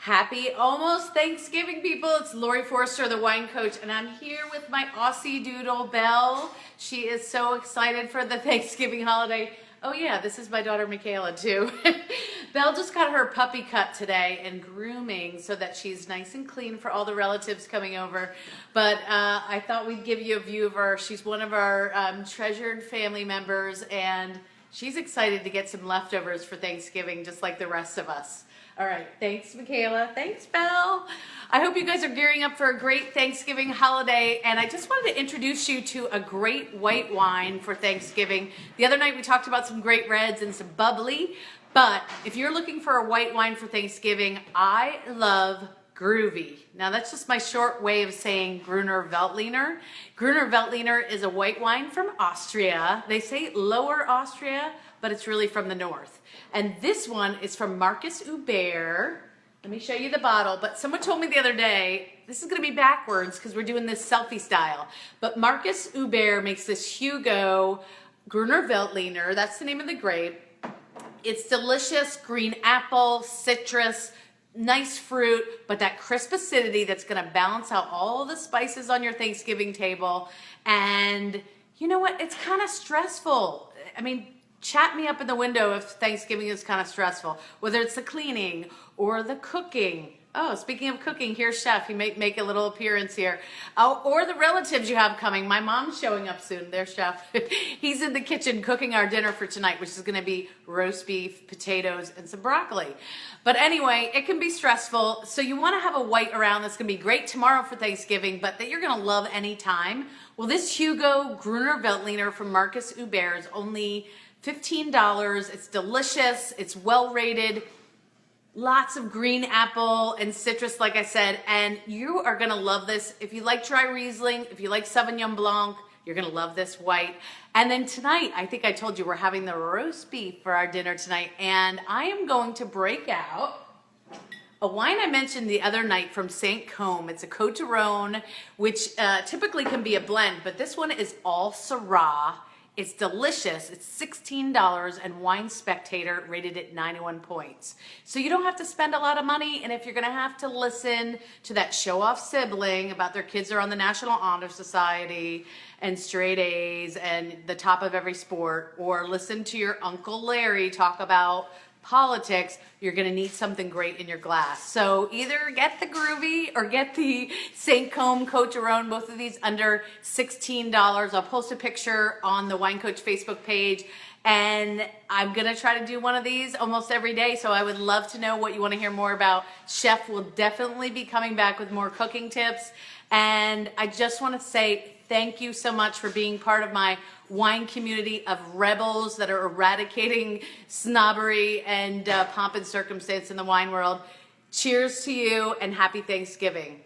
Happy almost Thanksgiving, people. It's Laurie Forster, the wine coach, and I'm here with my Aussie doodle, Belle. She is so excited for the Thanksgiving holiday. Oh yeah, this is my daughter, Michaela, too. Belle just got her puppy cut today and grooming so that she's nice and clean for all the relatives coming over. But I thought we'd give you a view of her. She's one of our treasured family members, and she's excited to get some leftovers for Thanksgiving, just like the rest of us. All right, thanks, Michaela. Thanks, Belle. I hope you guys are gearing up for a great Thanksgiving holiday, and I just wanted to introduce you to a great white wine for Thanksgiving. The other night we talked about some great reds and some bubbly, but if you're looking for a white wine for Thanksgiving, I love Groovy. Now that's just my short way of saying Gruner Veltliner. Gruner Veltliner is a white wine from Austria. They say Lower Austria, but it's really from the north. And this one is from Marcus Huber. Let me show you the bottle, but someone told me the other day, this is gonna be backwards because we're doing this selfie style, but Marcus Huber makes this Hugo Gruner Veltliner, that's the name of the grape. It's delicious, green apple, citrus, nice fruit, but that crisp acidity that's gonna balance out all the spices on your Thanksgiving table. And you know what, it's kind of stressful. I mean, chat me up in the window if Thanksgiving is kind of stressful, whether it's the cleaning or the cooking. Oh, speaking of cooking, here's Chef. He may make a little appearance here. Oh, or the relatives you have coming. My mom's showing up soon. There's Chef. He's in the kitchen cooking our dinner for tonight, which is going to be roast beef, potatoes, and some broccoli. But anyway, it can be stressful. So you want to have a white around that's going to be great tomorrow for Thanksgiving, but that you're going to love anytime. Well, this Hugo Gruner Veltliner from Marcus Huber is only $15. It's delicious. It's well rated. Lots of green apple and citrus, like I said, and you are gonna love this. If you like dry Riesling, if you like Sauvignon Blanc, you're gonna love this white. And then tonight, I think I told you we're having the roast beef for our dinner tonight, and I am going to break out a wine I mentioned the other night from St. Côme. It's a Côte d'Aron, which typically can be a blend, but this one is all Syrah. It's delicious. It's $16, and Wine Spectator rated it 91 points. So you don't have to spend a lot of money, and if you're gonna have to listen to that show-off sibling about their kids are on the National Honor Society and straight A's and the top of every sport, or listen to your Uncle Larry talk about politics, you're gonna need something great in your glass. So either get the Groovy or get the St. Côme Côte d'Aron, both of these under $16. I'll post a picture on the Wine Coach Facebook page, and I'm gonna try to do one of these almost every day, so I would love to know what you wanna hear more about. Chef will definitely be coming back with more cooking tips, and I just wanna say thank you so much for being part of my wine community of rebels that are eradicating snobbery and pomp and circumstance in the wine world. Cheers to you and happy Thanksgiving.